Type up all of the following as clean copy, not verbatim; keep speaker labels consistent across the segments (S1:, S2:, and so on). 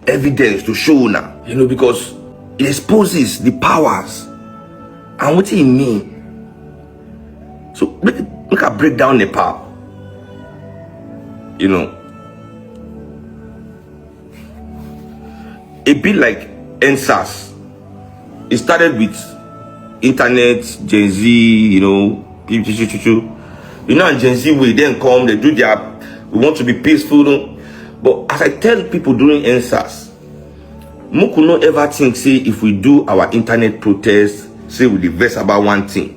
S1: evidence to show now, because it exposes the powers and what it mean. So make a break down Nepal. A bit like NSAS. It started with internet, Gen Z, and Gen Z will then come, they do their, we want to be peaceful. But as I tell people during NSAS, we could not ever think, say, if we do our internet protest, say we diverse about one thing,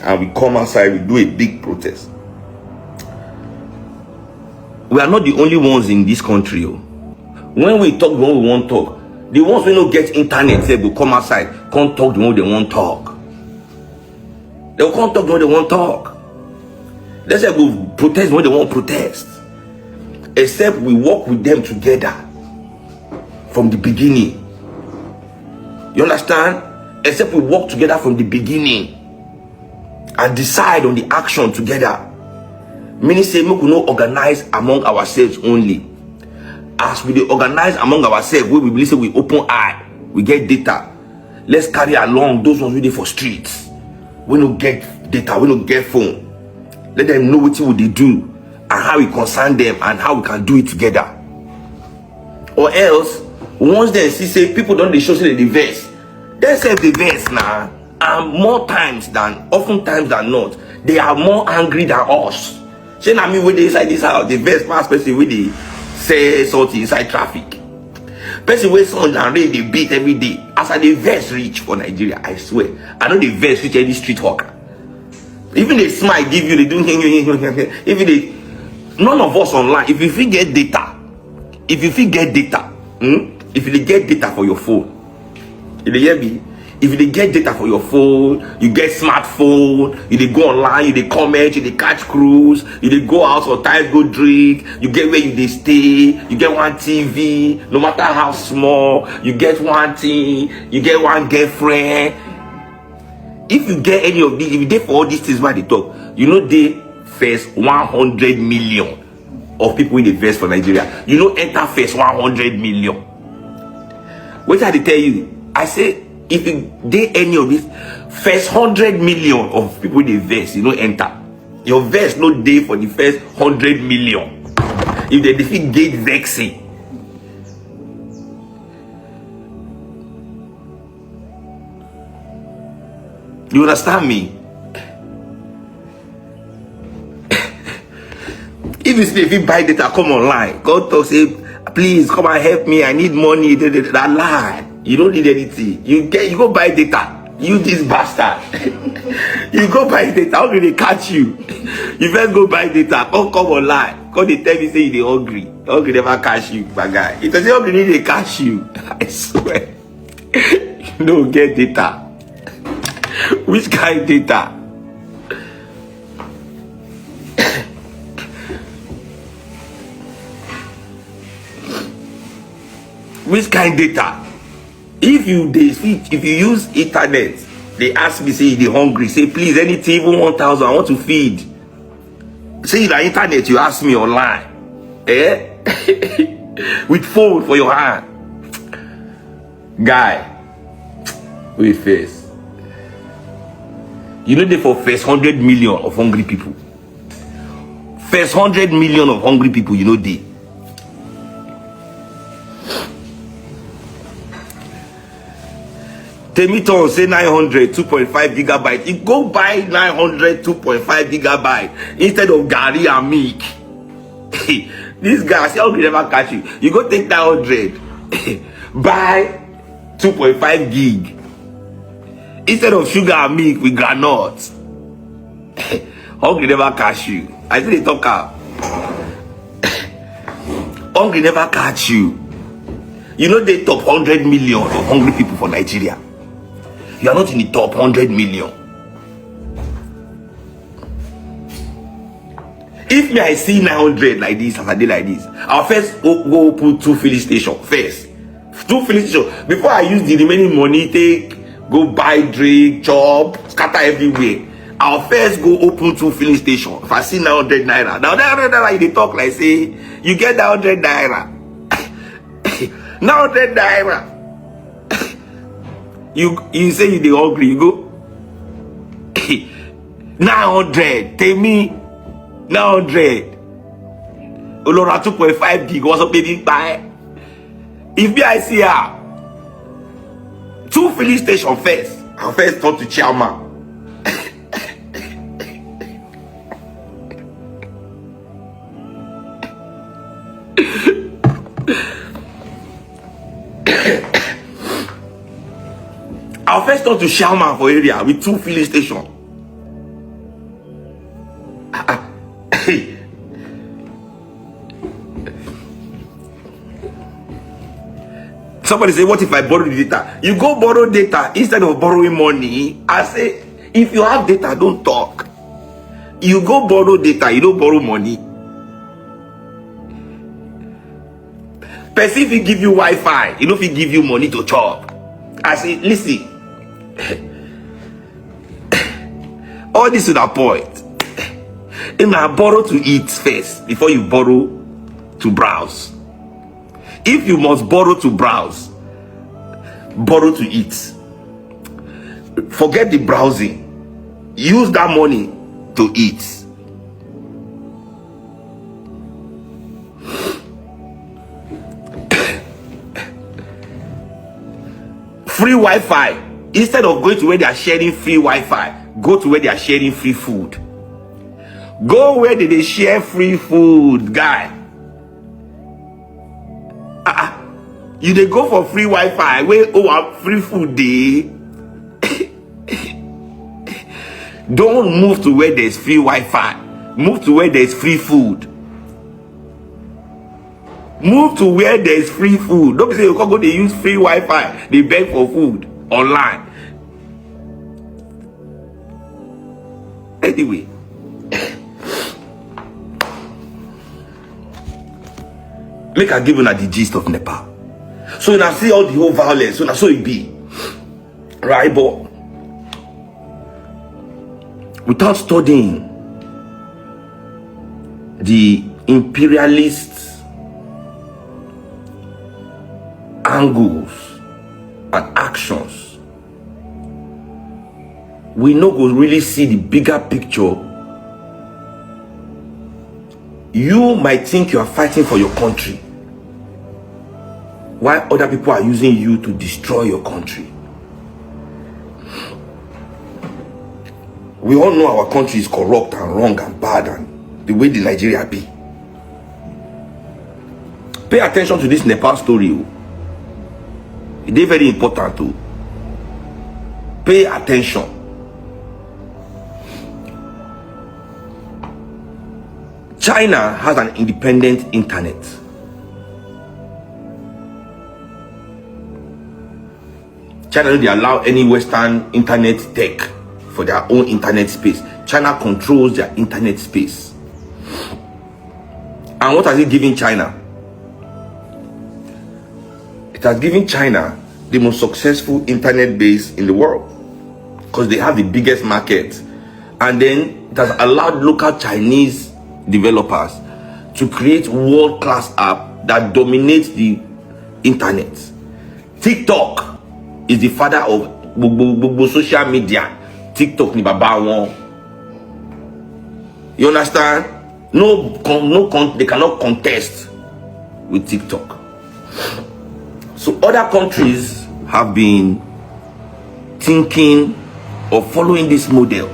S1: and we come outside, we do a big protest. We are not the only ones in this country. When we talk, when we want to talk, the ones who don't get internet, they will come outside, can't talk the one they want to talk. They will can't talk the one they want to talk. They say we protest when they want to protest. Except we work with them together from the beginning. You understand? Except we work together from the beginning and decide on the action together. Meaning say we no organize among ourselves only. As we organize among ourselves, we believe say we open eye, we get data. Let's carry along those ones we dey for streets. We no get data, we no get phone. Let them know what they do and how we concern them and how we can do it together. Or else, once they see say people don't show say the verse, they say the verse now, and often times than not, they are more angry than us. Say na me when they inside this house, the verse pass person when they say something inside traffic. Person wey sound and rain they beat every day. As I the verse reach for Nigeria, I swear, I know the verse reach any street hawker. Even they smile give you, they do even they, none of us online, if you get data, if you get data for your phone, you hear me? If you get data for your phone, you get smartphone, you go online, you comment, you catch cruise, you go out sometimes go drink, you get where you stay, you get one TV, no matter how small, you get one thing, you get one girlfriend. If you get any of these, if you did for all these things why they talk, they first 100 million of people in the verse for Nigeria. Enter first 100 million. What did I tell you? I say if you did any of this, first 100 million of people in the verse, enter. Your verse no day for the first 100 million. If they defeat gate vexing. You understand me? If you buy data, come online. God talk, say, please come and help me. I need money. That lie. You don't need anything. You go buy data. You this bastard. You go buy data. How do they catch you? You first go buy data. Come online. Come they tell me say you hungry. Hungry never catch you, my guy. If they say hungry they catch you, I swear. You don't get data. Which kind of data? Which kind of data? If you use internet, they ask me, say they hungry, say please anything, even 1,000, I want to feed. Say the internet, you ask me online, with phone for your hand, guy. Wait first. They for first 100 million of hungry people. First 100 million of hungry people, they. Temiton say 900 2.5 gigabyte. You go buy 900 2.5 gigabyte instead of Gary and Meek. This guy, see how he never catch you. You go take 900, buy 2.5 gig instead of sugar and milk with granuts. Hungry never catch you. I say they talk out. Hungry never catch you. They top 100 million of hungry people for Nigeria. You are not in the top 100 million. If me I see 900 like this, as a day like this, I'll first go open 2 filling stations. First, 2 filling stations. Before I use the remaining money, go buy drink, chop, scatter everywhere. I'll first go open 2 filling stations. If I see 900 naira, now 900 naira, they talk like say you get 900 naira. 900 naira. You say you dey hungry, you go 900. Tell me 900. Olora 2.5 gig. What's up, baby? Bye. If I see her 2 filling station first, I'll first talk to chairman. I'll first talk to Shalman for area with 2 filling stations. Somebody say, what if I borrow the data? You go borrow data instead of borrowing money. I say, if you have data, don't talk. You go borrow data, you don't borrow money. Person if he give you Wi-Fi, you know if he give you money to chop. I say, listen. All this to the point. You must borrow to eat first before you borrow to browse. If you must borrow to browse, borrow to eat. Forget the browsing. Use that money to eat. Free Wi-Fi. Instead of going to where they are sharing free Wi-Fi, go to where they are sharing free food. Go where they share free food, guy. You dey go for free Wi-Fi where free food dey. Don't move to where there's free Wi-Fi. Move to where there's free food. Move to where there's free food. Don't be say you can't go, they use free Wi-Fi, they beg for food online. Anyway, make I give you the gist of Nepal. So now see all the whole violence. So now so it be. Right, but without studying the imperialist angles and actions, we no go really see the bigger picture. You might think you are fighting for your country, while other people are using you to destroy your country. We all know our country is corrupt and wrong and bad, and the way the Nigeria be. Pay attention to this Nepal story. It is very important too. Pay attention. China has an independent internet. China don't allow any Western internet tech for their own internet space. China controls their internet space. And what has it given China? It has given China the most successful internet base in the world, because they have the biggest market. And then it has allowed local Chinese developers to create world-class app that dominates the internet. TikTok is the father of social media. TikTok ni baba won. You understand? They cannot contest with TikTok. So other countries have been thinking of following this model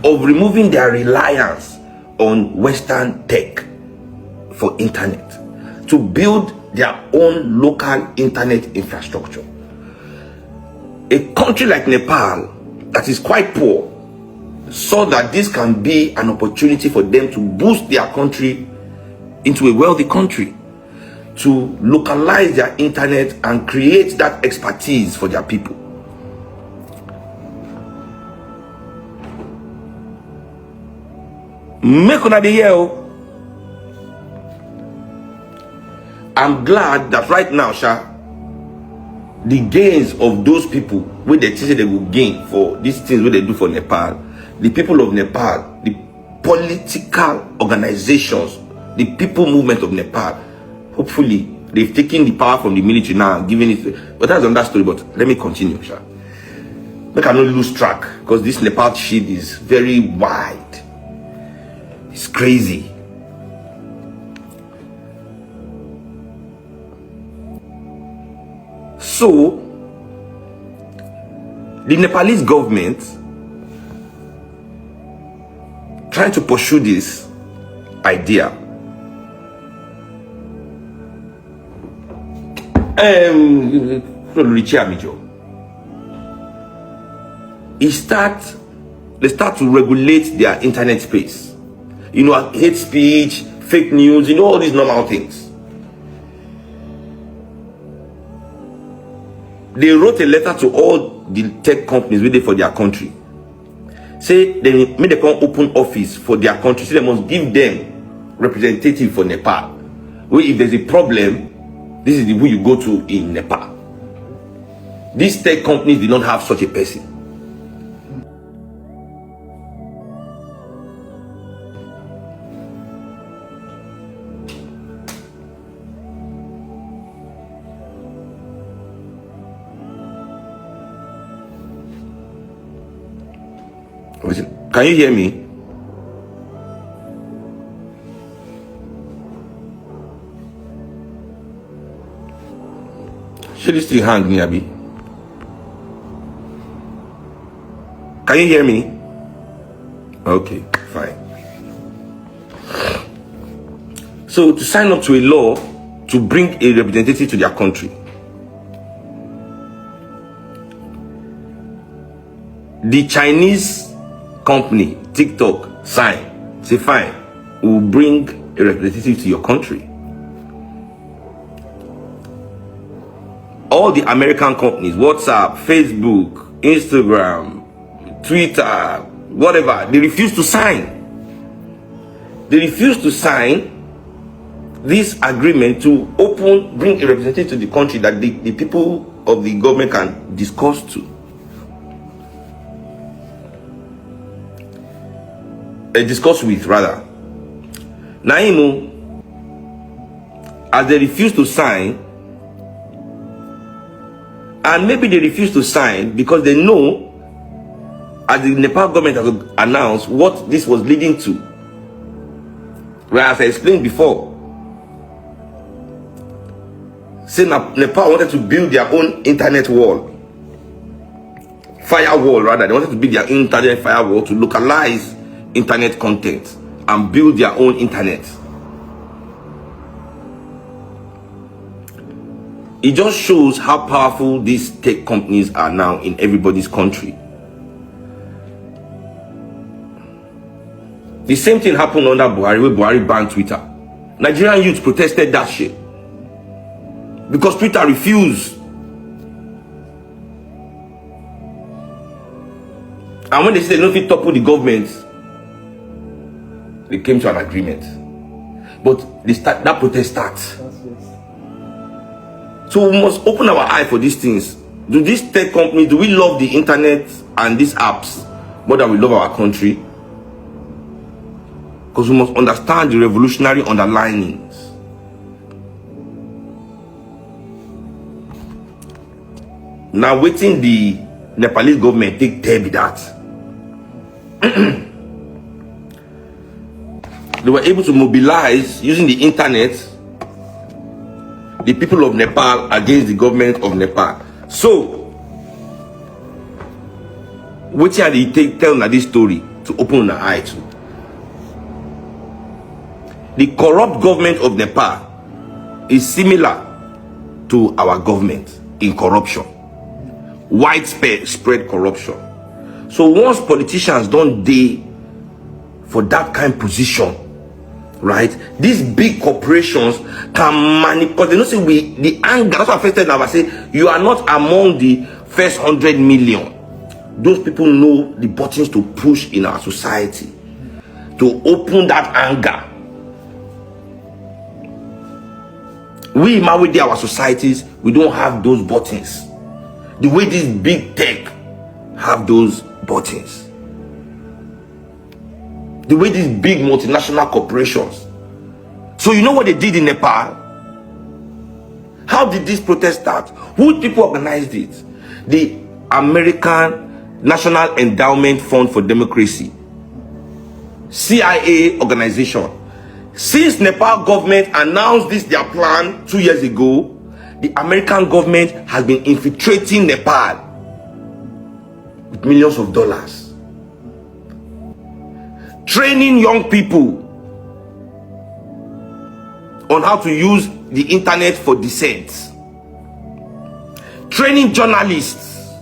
S1: of removing their reliance on Western tech for internet to build their own local internet infrastructure. A country like Nepal that is quite poor saw that this can be an opportunity for them to boost their country into a wealthy country, to localize their internet and create that expertise for their people. Make una dey hear. I'm glad that right now, the gains of those people where they say they will gain for these things what they do for Nepal, the people of Nepal, the political organizations, the people movement of Nepal, hopefully They've taken the power from the military now, giving it. But that's another story. But let me continue, sir. Make I not lose track, because this Nepal shit is very wide. It's crazy. So, the Nepalese government trying to pursue this idea. They start to regulate their internet space. You know, hate speech, fake news, you know, all these normal things. They wrote a letter to all the tech companies waiting for their country. Say they make them come open office for their country. So they must give them representative for Nepal. Where if there's a problem, this is the way you go to in Nepal. These tech companies did not have such a person. Can you hear me? Should this thing hang near me? Can you hear me? Okay, fine. So to sign up to a law to bring a representative to their country, the Chinese company TikTok sign, say fine, we'll bring a representative to your country. All the American companies, WhatsApp, Facebook, Instagram, Twitter, whatever, they refuse to sign. They refuse to sign this agreement to bring a representative to the country that the people of the government can discuss to. Discuss with, rather. Now, you know, as they refuse to sign, and maybe they refuse to sign because they know, as the Nepal government has announced, what this was leading to. Whereas I explained before, saying Nepal wanted to build their own internet wall, firewall rather. They wanted to build their internet firewall to localize internet content and build their own internet. It just shows how powerful these tech companies are now in everybody's country. The same thing happened under Buhari, where Buhari banned Twitter. Nigerian youth protested that shit because Twitter refused. And when they said no fit topple the government, they came to an agreement. But that protest starts. So we must open our eye for these things. Do these tech companies, do we love the internet and these apps more than we love our country? Because we must understand the revolutionary underlinings. Now waiting the Nepalese government take care of that. They were able to mobilize using the internet the people of Nepal against the government of Nepal. So what are they tell this story to open the eye to? The corrupt government of Nepal is similar to our government in corruption, widespread corruption. So once politicians don't dare for that kind of position, right, these big corporations can manipulate. They don't say the anger. That's what I first said. Now I say you are not among the first 100 million. Those people know the buttons to push in our society to open that anger. We with our societies, we don't have those buttons the way these big tech have those buttons, the way these big multinational corporations. So you know what they did in Nepal? How did this protest start? Who people organized it? The American National Endowment Fund for Democracy, CIA organization. Since Nepal government announced this their plan 2 years ago, the American government has been infiltrating Nepal with millions of dollars, training young people on how to use the internet for dissent, training journalists,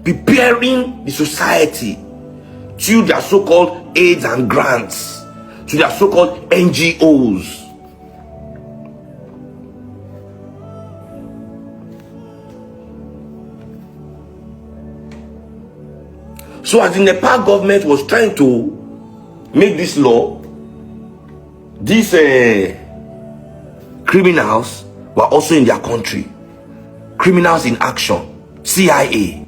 S1: preparing the society to their so-called aids and grants, to their so-called NGOs. So as the Nepal government was trying to make this law, these criminals were also in their country. Criminals in action, CIA.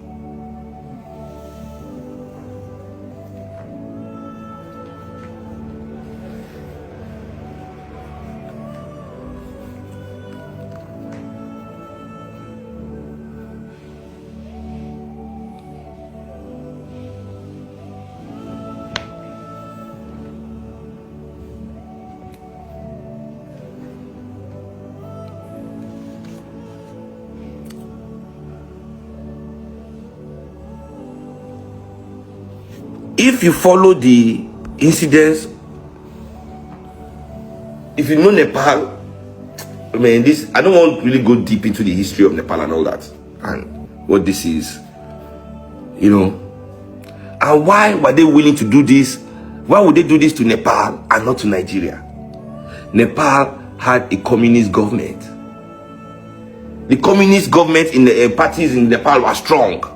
S1: If you follow the incidents, if you know Nepal, I mean, this, I don't want to really go deep into the history of Nepal and all that, and what this is, you know, and why were they willing to do this? Why would they do this to Nepal and not to Nigeria? Nepal had a communist government. The communist government in the parties in Nepal were strong.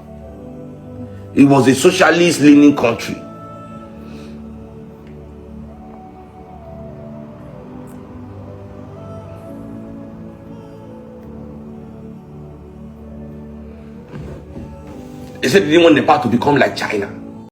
S1: It was a socialist leaning country. They said they didn't want Nepal to become like China.